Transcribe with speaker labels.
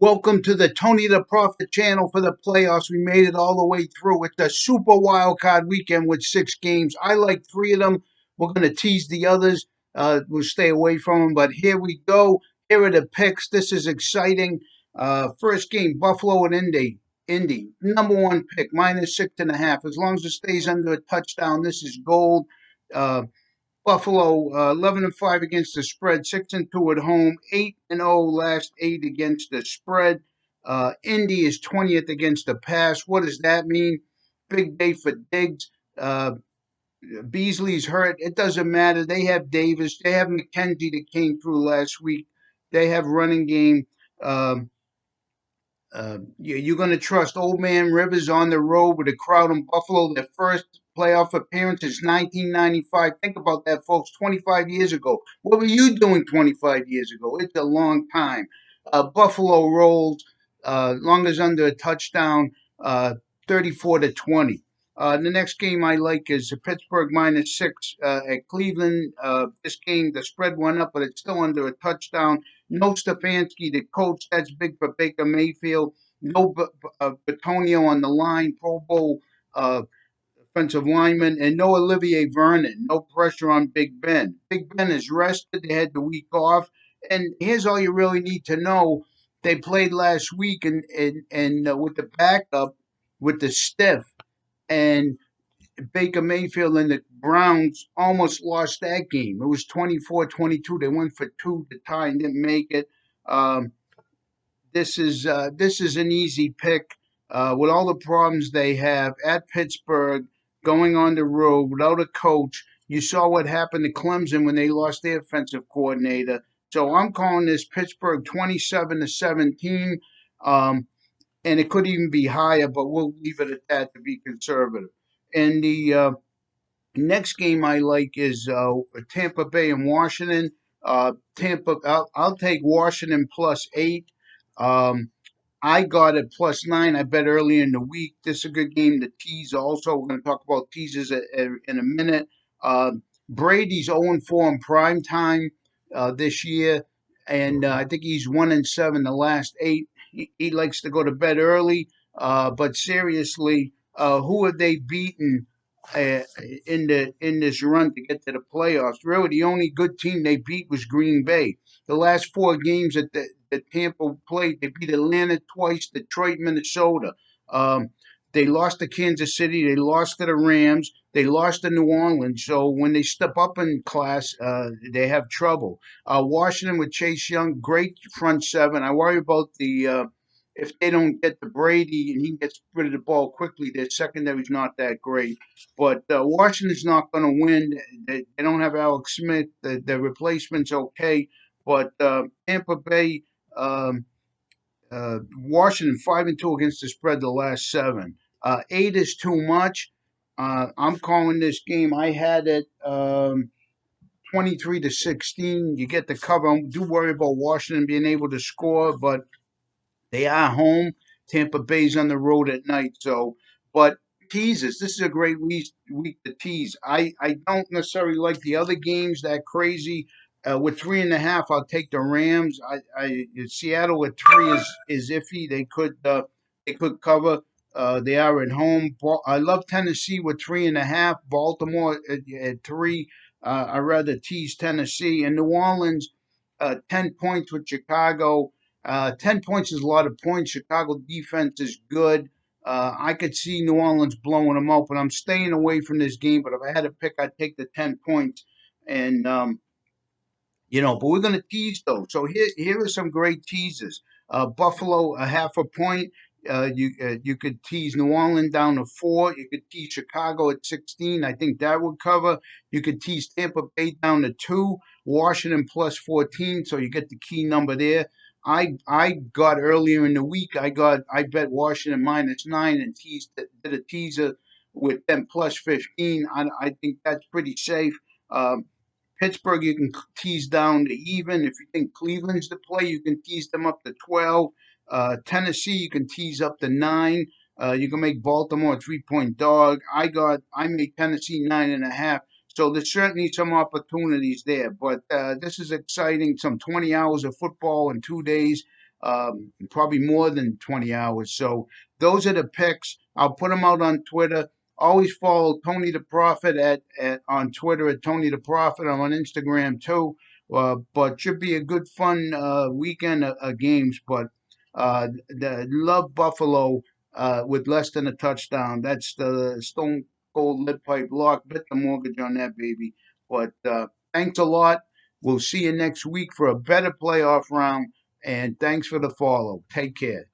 Speaker 1: Welcome to the Tony the Prophet channel for the playoffs. We made it all the way through. It's a super wild card weekend with 6 games. I like 3 of them. We're going to tease the others. We'll stay away from them. But here we go. Here are the picks. This is exciting. First game, Buffalo and Indy. Indy, number one pick, -6.5. As long as it stays under a touchdown, this is gold. Uh, Buffalo 11-5 against the spread, 6-2 at home, 8-0 last 8 against the spread. Indy is 20th against the pass. What does that mean? Big day for Diggs. Beasley's hurt. It doesn't matter. They have Davis. They have McKenzie that came through last week. They have running game. Um, you're going to trust Old Man Rivers on the road with a crowd in Buffalo. Their first playoff appearance is 1995. Think about that, folks. 25 years ago. What were you doing 25 years ago? It's a long time. Buffalo rolls, long as under a touchdown, 34-20. The next game I like is Pittsburgh -6 at Cleveland. This game, the spread went up, but it's still under a touchdown. No Stefanski, the coach. That's big for Baker Mayfield. No Batonio on the line, Pro Bowl offensive lineman, and no Olivier Vernon. No pressure on Big Ben. Big Ben is rested. They had the week off. And here's all you really need to know. They played last week and with the backup, with the stiff, and Baker Mayfield and the Browns almost lost that game. It was 24-22. They went for two to tie and didn't make it. Um, this is an easy pick with all the problems they have at Pittsburgh, going on the road without a coach. You saw what happened to Clemson when they lost their offensive coordinator. So I'm calling this Pittsburgh 27-17, and it could even be higher, but we'll leave it at that to be conservative. And the next game I like is Tampa Bay and Washington. I'll take Washington +8. Um, I got it +9. I bet early in the week. This is a good game to tease. Also, we're going to talk about teasers in a minute. Uh, Brady's 0-4 in prime time this year, and I think he's 1-7 the last 8. He likes to go to bed early, but seriously, who have they beaten uh, in this run to get to the playoffs? Really, the only good team they beat was Green Bay. The last 4 games that Tampa played, they beat Atlanta twice, Detroit, Minnesota. Um, they lost to Kansas City. They lost to the Rams. They lost to New Orleans. So when they step up in class, they have trouble. Washington with Chase Young, great front seven. I worry about if they don't get to Brady and he gets rid of the ball quickly, their secondary's not that great. But Washington's not going to win. They don't have Alex Smith. The replacement's okay. But Tampa Bay, um, Washington 5-2 against the spread the last 7. 8 is too much. I'm calling this game. I had it 23-16. You get the cover. I do worry about Washington being able to score, but they are home. Tampa Bay's on the road at night. So, but teases. This is a great week to tease. I don't necessarily like the other games that crazy. With 3.5, I'll take the Rams. Seattle with 3 is iffy. They could cover. They are at home. I love Tennessee with 3.5. Baltimore at 3. I rather tease Tennessee and New Orleans. 10 points with Chicago. 10 points is a lot of points. Chicago defense is good. I could see New Orleans blowing them out, but I'm staying away from this game. But if I had to pick, I'd take the 10 points. And but we're going to tease those. So here are some great teasers. Buffalo a half a point. You could tease New Orleans down to 4. You could tease Chicago at 16. I think that would cover. You could tease Tampa Bay down to 2. Washington +14. So you get the key number there. I got earlier in the week. I bet Washington -9 and did a teaser with them +15. I think that's pretty safe. Um, Pittsburgh, you can tease down to even. If you think Cleveland's the play, you can tease them up to 12. Tennessee, you can tease up to 9. You can make Baltimore a 3-point dog. I made Tennessee 9.5. So there's certainly some opportunities there. But this is exciting. Some 20 hours of football in 2 days. probably more than 20 hours. So those are the picks. I'll put them out on Twitter. Always follow Tony the Prophet at on Twitter at Tony the Prophet. I'm on Instagram too. But should be a good fun weekend of games. But love Buffalo with less than a touchdown. That's the Stone Cold Lead Pipe Lock. Bet the mortgage on that baby. But thanks a lot. We'll see you next week for a better playoff round. And thanks for the follow. Take care.